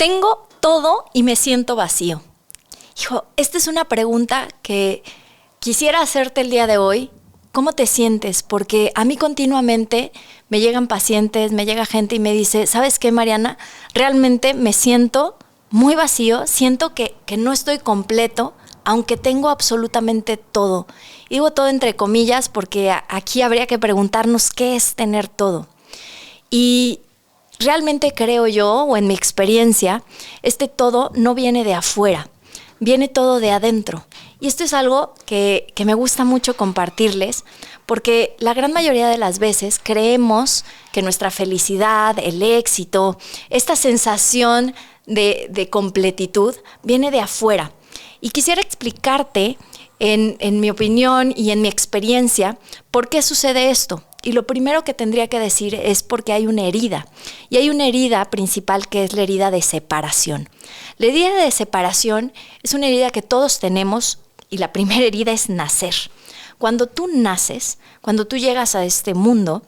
Tengo todo y me siento vacío. Hijo, esta es una pregunta que quisiera hacerte el día de hoy. ¿Cómo te sientes? Porque a mí continuamente me llegan pacientes, me llega gente y me dice, ¿sabes qué, Mariana? Realmente me siento muy vacío, siento que no estoy completo, aunque tengo absolutamente todo. Y digo todo entre comillas porque aquí habría que preguntarnos qué es tener todo. Y realmente creo yo, o en mi experiencia, este todo no viene de afuera, viene todo de adentro. Y esto es algo que me gusta mucho compartirles, porque la gran mayoría de las veces creemos que nuestra felicidad, el éxito, esta sensación de completitud viene de afuera. Y quisiera explicarte, en mi opinión y en mi experiencia, por qué sucede esto. Y lo primero que tendría que decir es porque hay una herida. Y hay una herida principal que es la herida de separación. La herida de separación es una herida que todos tenemos y la primera herida es nacer. Cuando tú naces, cuando tú llegas a este mundo,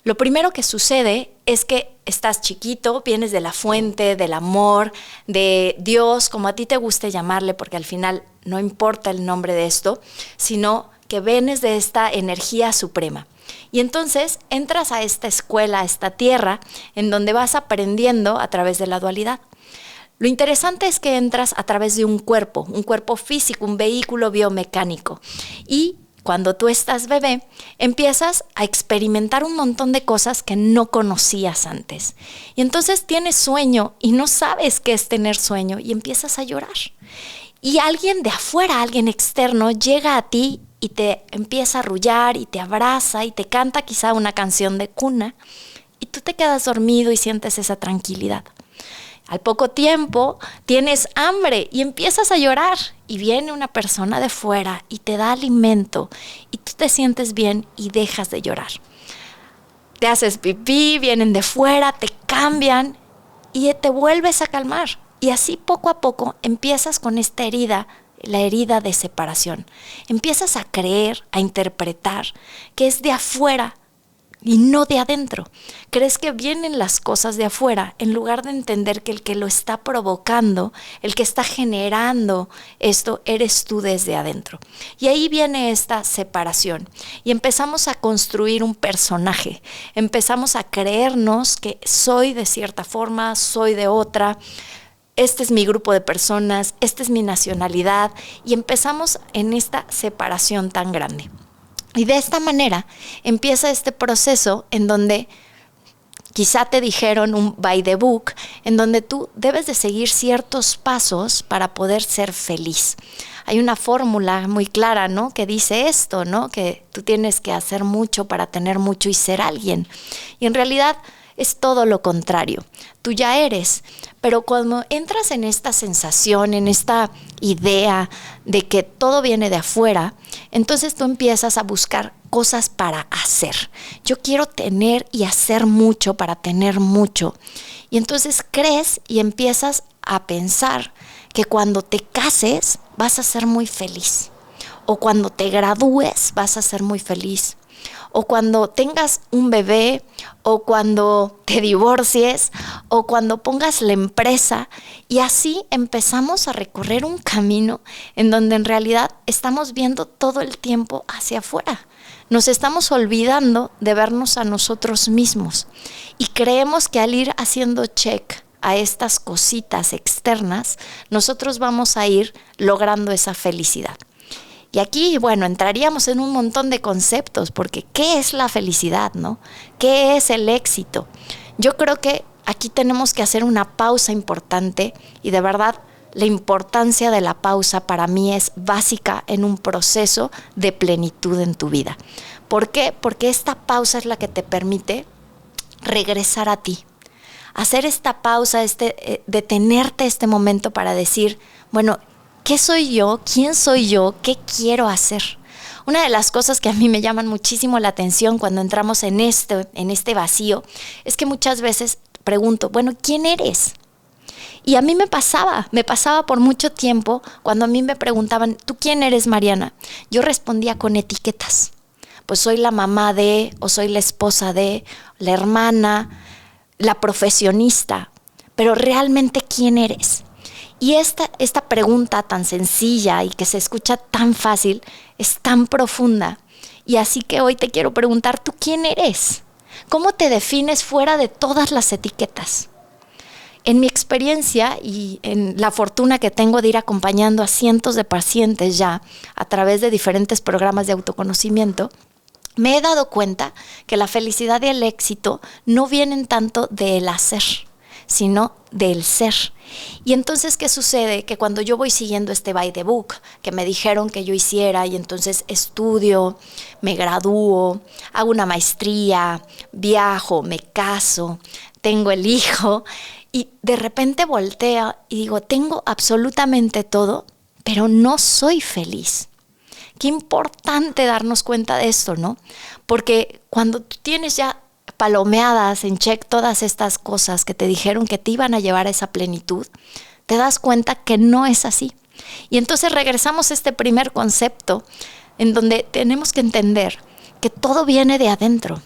lo primero que sucede es que estás chiquito, vienes de la fuente, del amor, de Dios, como a ti te guste llamarle, porque al final no importa el nombre de esto, sino que vienes de esta energía suprema. Y entonces entras a esta escuela, a esta tierra, en donde vas aprendiendo a través de la dualidad. Lo interesante es que entras a través de un cuerpo físico, un vehículo biomecánico. Y cuando tú estás bebé, empiezas a experimentar un montón de cosas que no conocías antes. Y entonces tienes sueño y no sabes qué es tener sueño y empiezas a llorar. Y alguien de afuera, alguien externo, llega a ti y te empieza a arrullar y te abraza y te canta quizá una canción de cuna y tú te quedas dormido y sientes esa tranquilidad. Al poco tiempo tienes hambre y empiezas a llorar y viene una persona de fuera y te da alimento y tú te sientes bien y dejas de llorar. Te haces pipí, vienen de fuera, te cambian y te vuelves a calmar. Y así poco a poco empiezas con esta herida, la herida de separación. Empiezas a creer, a interpretar que es de afuera y no de adentro. Crees que vienen las cosas de afuera en lugar de entender que el que lo está provocando, el que está generando esto, eres tú desde adentro. Y ahí viene esta separación y empezamos a construir un personaje. Empezamos a creernos que soy de cierta forma, soy de otra. Este es mi grupo de personas, esta es mi nacionalidad y empezamos en esta separación tan grande. Y de esta manera empieza este proceso en donde quizá te dijeron un by the book, en donde tú debes de seguir ciertos pasos para poder ser feliz. Hay una fórmula muy clara, ¿no?, que dice esto, ¿no?, que tú tienes que hacer mucho para tener mucho y ser alguien. Y en realidad es todo lo contrario. Tú ya eres, pero cuando entras en esta sensación, en esta idea de que todo viene de afuera, entonces tú empiezas a buscar cosas para hacer. Yo quiero tener y hacer mucho para tener mucho. Y entonces crees y empiezas a pensar que cuando te cases vas a ser muy feliz. O cuando te gradúes vas a ser muy feliz. O cuando tengas un bebé, o cuando te divorcies, o cuando pongas la empresa. Y así empezamos a recorrer un camino en donde en realidad estamos viendo todo el tiempo hacia afuera. Nos estamos olvidando de vernos a nosotros mismos. Y creemos que al ir haciendo check a estas cositas externas, nosotros vamos a ir logrando esa felicidad. Y aquí, bueno, entraríamos en un montón de conceptos, porque ¿qué es la felicidad, no? ¿Qué es el éxito? Yo creo que aquí tenemos que hacer una pausa importante y de verdad la importancia de la pausa para mí es básica en un proceso de plenitud en tu vida. ¿Por qué? Porque esta pausa es la que te permite regresar a ti. Hacer esta pausa, detenerte este momento para decir, bueno, ¿qué soy yo? ¿Quién soy yo? ¿Qué quiero hacer? Una de las cosas que a mí me llaman muchísimo la atención cuando entramos en este vacío es que muchas veces pregunto, bueno, ¿quién eres? Y a mí me pasaba por mucho tiempo cuando a mí me preguntaban, ¿tú quién eres, Mariana? Yo respondía con etiquetas. Pues soy la mamá de, o soy la esposa de, la hermana, la profesionista. pero realmente ¿quién eres? Y esta pregunta tan sencilla y que se escucha tan fácil es tan profunda. Y así que hoy te quiero preguntar, ¿tú quién eres? ¿Cómo te defines fuera de todas las etiquetas? En mi experiencia y en la fortuna que tengo de ir acompañando a cientos de pacientes ya a través de diferentes programas de autoconocimiento, me he dado cuenta que la felicidad y el éxito no vienen tanto del hacer, sino del ser. Y entonces, ¿qué sucede? Que cuando yo voy siguiendo este by the book que me dijeron que yo hiciera, y entonces estudio, me gradúo, hago una maestría, viajo, me caso, tengo el hijo, y de repente volteo y digo, tengo absolutamente todo, pero no soy feliz. Qué importante darnos cuenta de esto, ¿no? Porque cuando tú tienes ya palomeadas en check todas estas cosas que te dijeron que te iban a llevar a esa plenitud, te das cuenta que no es así. Y entonces regresamos a este primer concepto en donde tenemos que entender que todo viene de adentro.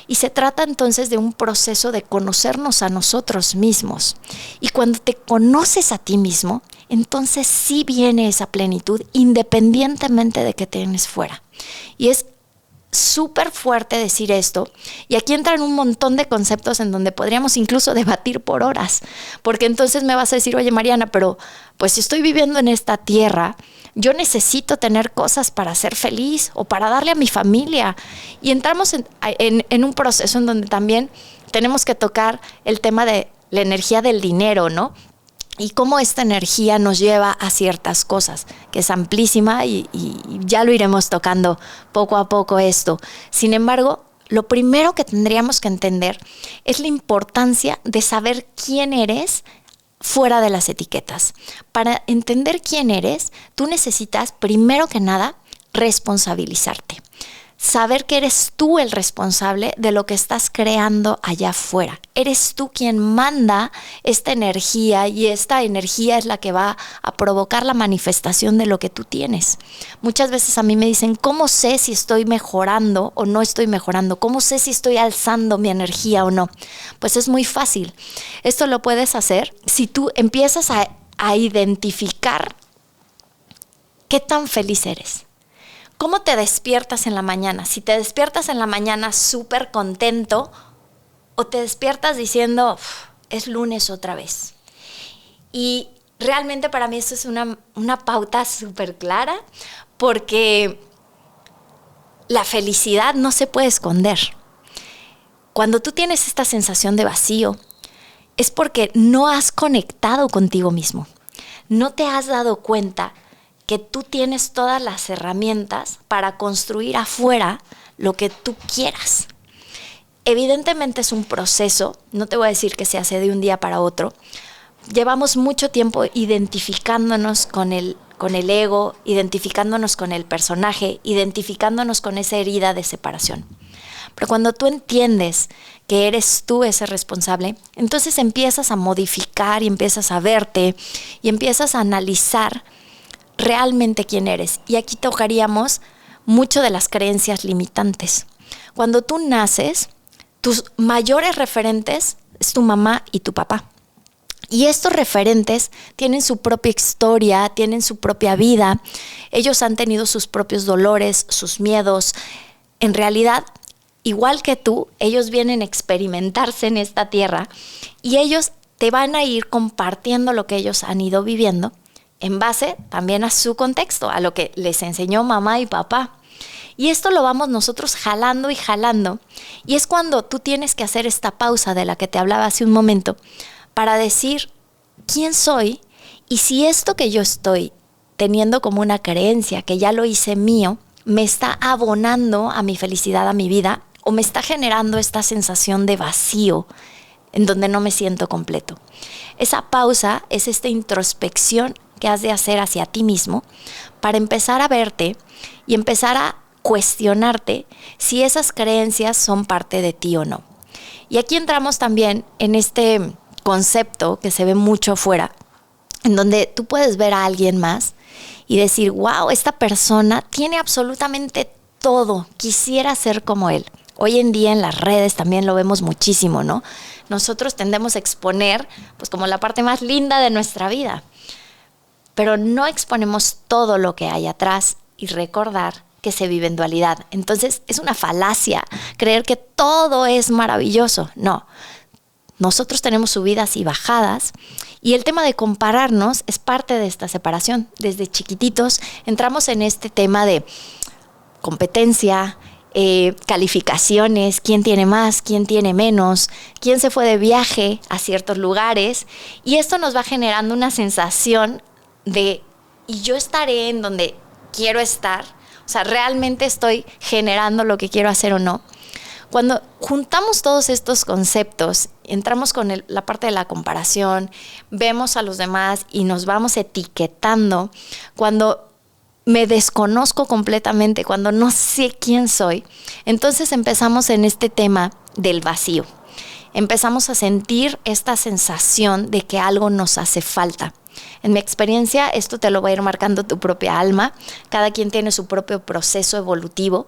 Y se trata entonces de un proceso de conocernos a nosotros mismos. Y cuando te conoces a ti mismo, entonces sí viene esa plenitud independientemente de que tienes fuera. Y es súper fuerte decir esto, y aquí entran un montón de conceptos en donde podríamos incluso debatir por horas, porque entonces me vas a decir, oye Mariana, pero pues si estoy viviendo en esta tierra, yo necesito tener cosas para ser feliz o para darle a mi familia, y entramos en un proceso en donde también tenemos que tocar el tema de la energía del dinero, ¿no? Y cómo esta energía nos lleva a ciertas cosas, que es amplísima y ya lo iremos tocando poco a poco esto. Sin embargo, lo primero que tendríamos que entender es la importancia de saber quién eres fuera de las etiquetas. Para entender quién eres, tú necesitas, primero que nada, responsabilizarte. Saber que eres tú el responsable de lo que estás creando allá afuera. Eres tú quien manda esta energía, y esta energía es la que va a provocar la manifestación de lo que tú tienes. Muchas veces a mí me dicen, ¿cómo sé si estoy mejorando o no estoy mejorando? ¿Cómo sé si estoy alzando mi energía o no? Pues es muy fácil. Esto lo puedes hacer si tú empiezas a identificar qué tan feliz eres. ¿Cómo te despiertas en la mañana? Si te despiertas en la mañana súper contento o te despiertas diciendo, es lunes otra vez. Y realmente para mí esto es una pauta súper clara, porque la felicidad no se puede esconder. Cuando tú tienes esta sensación de vacío, es porque no has conectado contigo mismo. No te has dado cuenta que tú tienes todas las herramientas para construir afuera lo que tú quieras. Evidentemente es un proceso, no te voy a decir que se hace de un día para otro. Llevamos mucho tiempo identificándonos con el ego, identificándonos con el personaje, identificándonos con esa herida de separación. Pero cuando tú entiendes que eres tú ese responsable, entonces empiezas a modificar y empiezas a verte y empiezas a analizar realmente quién eres. Y aquí tocaríamos mucho de las creencias limitantes. Cuando tú naces, tus mayores referentes es tu mamá y tu papá. Y estos referentes tienen su propia historia, tienen su propia vida. Ellos han tenido sus propios dolores, sus miedos. En realidad, igual que tú, ellos vienen a experimentarse en esta tierra, y ellos te van a ir compartiendo lo que ellos han ido viviendo, en base también a su contexto, a lo que les enseñó mamá y papá. Y esto lo vamos nosotros jalando y jalando. Y es cuando tú tienes que hacer esta pausa de la que te hablaba hace un momento, para decir quién soy, y si esto que yo estoy teniendo como una creencia, que ya lo hice mío, me está abonando a mi felicidad, a mi vida, o me está generando esta sensación de vacío en donde no me siento completo. Esa pausa es esta introspección que has de hacer hacia ti mismo para empezar a verte y empezar a cuestionarte si esas creencias son parte de ti o no. Y aquí entramos también en este concepto que se ve mucho afuera, en donde tú puedes ver a alguien más y decir, wow, esta persona tiene absolutamente todo, quisiera ser como él. Hoy en día en las redes también lo vemos muchísimo, ¿no? nosotros tendemos a exponer pues como la parte más linda de nuestra vida, pero no exponemos todo lo que hay atrás y recordar que se vive en dualidad. Entonces es una falacia creer que todo es maravilloso. No, nosotros tenemos subidas y bajadas, y el tema de compararnos es parte de esta separación. Desde chiquititos entramos en este tema de competencia, calificaciones, quién tiene más, quién tiene menos, quién se fue de viaje a ciertos lugares, y esto nos va generando una sensación de, ¿y yo estaré en donde quiero estar? O sea, ¿realmente estoy generando lo que quiero hacer o no? Cuando juntamos todos estos conceptos, entramos con la parte de la comparación, vemos a los demás y nos vamos etiquetando. Cuando me desconozco completamente, cuando no sé quién soy, entonces empezamos en este tema del vacío. Empezamos a sentir esta sensación de que algo nos hace falta. En mi experiencia, esto te lo va a ir marcando tu propia alma. Cada quien tiene su propio proceso evolutivo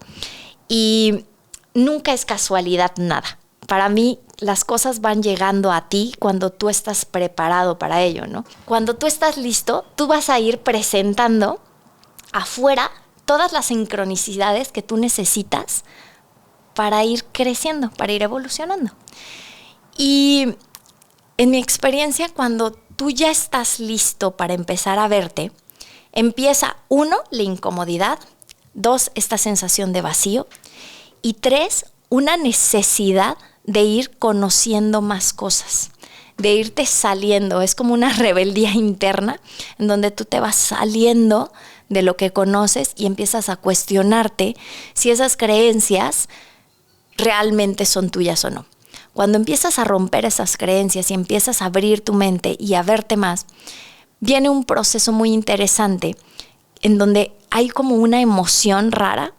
y nunca es casualidad nada. Para mí, las cosas van llegando a ti cuando tú estás preparado para ello, ¿no? Cuando tú estás listo, tú vas a ir presentando afuera todas las sincronicidades que tú necesitas para ir creciendo, para ir evolucionando. Y en mi experiencia, cuando tú ya estás listo para empezar a verte, empieza 1, la incomodidad, 2, esta sensación de vacío, y 3, una necesidad de ir conociendo más cosas, de irte saliendo. Es como una rebeldía interna en donde tú te vas saliendo de lo que conoces y empiezas a cuestionarte si esas creencias realmente son tuyas o no. Cuando empiezas a romper esas creencias y empiezas a abrir tu mente y a verte más, viene un proceso muy interesante en donde hay como una emoción rara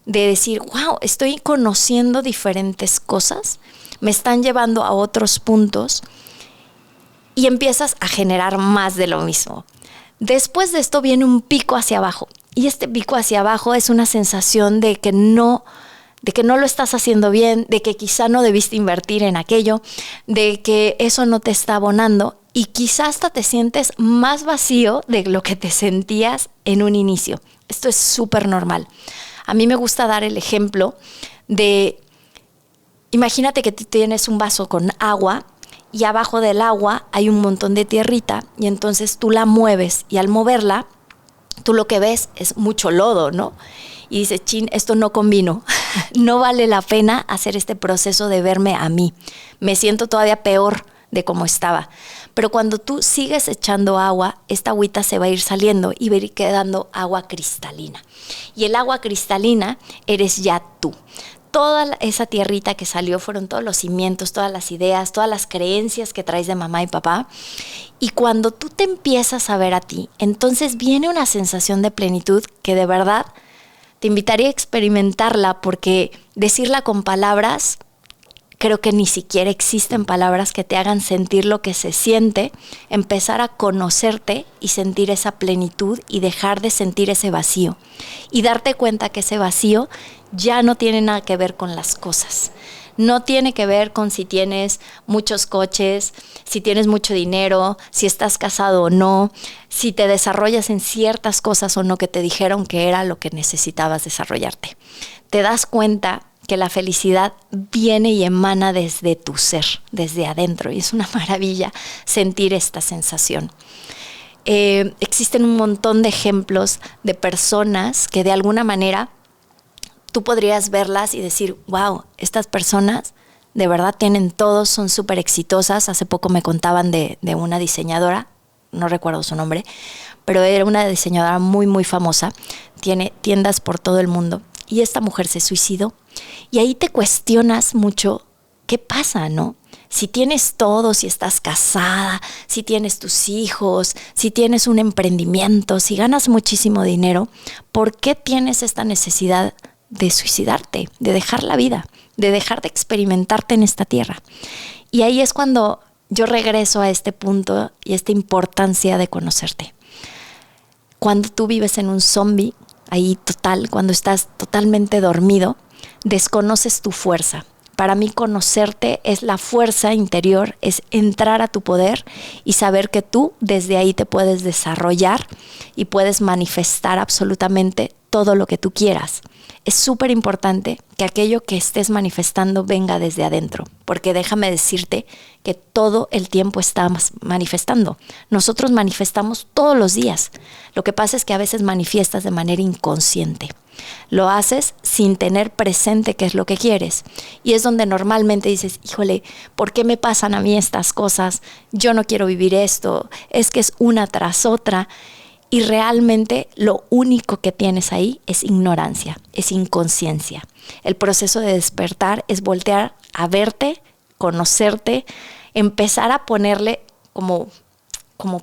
de decir, wow, estoy conociendo diferentes cosas, me están llevando a otros puntos, y empiezas a generar más de lo mismo. Después de esto viene un pico hacia abajo, y este pico hacia abajo es una sensación de que no lo estás haciendo bien, de que quizá no debiste invertir en aquello, de que eso no te está abonando, y quizá hasta te sientes más vacío de lo que te sentías en un inicio. Esto es súper normal. A mí me gusta dar el ejemplo de, imagínate que tú tienes un vaso con agua y abajo del agua hay un montón de tierrita, y entonces tú la mueves, y al moverla tú lo que ves es mucho lodo, ¿no? Y dices, chin, esto no combino, no vale la pena hacer este proceso de verme a mí, me siento todavía peor de cómo estaba. Pero cuando tú sigues echando agua, esta agüita se va a ir saliendo y va a ir quedando agua cristalina. Y el agua cristalina eres ya tú. Toda esa tierrita que salió fueron todos los cimientos, todas las ideas, todas las creencias que traes de mamá y papá. Y cuando tú te empiezas a ver a ti, entonces viene una sensación de plenitud que de verdad te invitaría a experimentarla, porque decirla con palabras, creo que ni siquiera existen palabras que te hagan sentir lo que se siente, empezar a conocerte y sentir esa plenitud y dejar de sentir ese vacío. Y darte cuenta que ese vacío ya no tiene nada que ver con las cosas. No tiene que ver con si tienes muchos coches, si tienes mucho dinero, si estás casado o no, si te desarrollas en ciertas cosas o no que te dijeron que era lo que necesitabas desarrollarte. Te das cuenta que la felicidad viene y emana desde tu ser, desde adentro, y es una maravilla sentir esta sensación. Existen un montón de ejemplos de personas que de alguna manera tú podrías verlas y decir, wow, estas personas de verdad tienen todo, son súper exitosas. Hace poco me contaban de una diseñadora, no recuerdo su nombre, pero era una diseñadora muy, muy famosa, tiene tiendas por todo el mundo, y esta mujer se suicidó. Y ahí te cuestionas mucho, ¿qué pasa, no? Si tienes todo, si estás casada, si tienes tus hijos, si tienes un emprendimiento, si ganas muchísimo dinero, ¿por qué tienes esta necesidad de suicidarte, de dejar la vida, de dejar de experimentarte en esta tierra? Y ahí es cuando yo regreso a este punto y esta importancia de conocerte. Cuando tú vives en un zombie, ahí total, cuando estás totalmente dormido, desconoces tu fuerza. Para mí conocerte es la fuerza interior, es entrar a tu poder y saber que tú desde ahí te puedes desarrollar y puedes manifestar absolutamente todo lo que tú quieras. Es súper importante que aquello que estés manifestando venga desde adentro, porque déjame decirte que todo el tiempo estamos manifestando. Nosotros manifestamos todos los días. Lo que pasa es que a veces manifiestas de manera inconsciente. Lo haces sin tener presente qué es lo que quieres. Y es donde normalmente dices, híjole, ¿por qué me pasan a mí estas cosas? Yo no quiero vivir esto. Es que es una tras otra. Y realmente lo único que tienes ahí es ignorancia, es inconsciencia. El proceso de despertar es voltear a verte, conocerte, empezar a ponerle como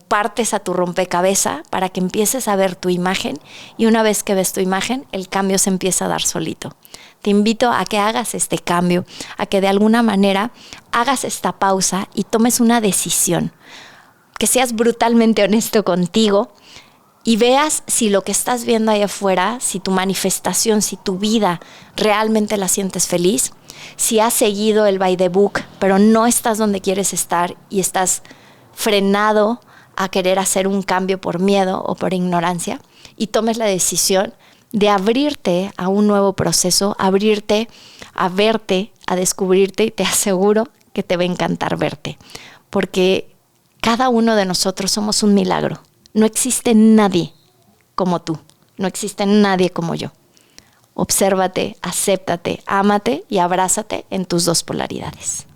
partes a tu rompecabezas para que empieces a ver tu imagen, y una vez que ves tu imagen, el cambio se empieza a dar solito. Te invito a que hagas este cambio, a que de alguna manera hagas esta pausa y tomes una decisión, que seas brutalmente honesto contigo y veas si lo que estás viendo ahí afuera, si tu manifestación, si tu vida realmente la sientes feliz, si has seguido el by the book, pero no estás donde quieres estar y estás frenado a querer hacer un cambio por miedo o por ignorancia, y tomes la decisión de abrirte a un nuevo proceso, abrirte a verte, a descubrirte, y te aseguro que te va a encantar verte, porque cada uno de nosotros somos un milagro. No existe nadie como tú, no existe nadie como yo. Obsérvate, acéptate, ámate y abrázate en tus dos polaridades.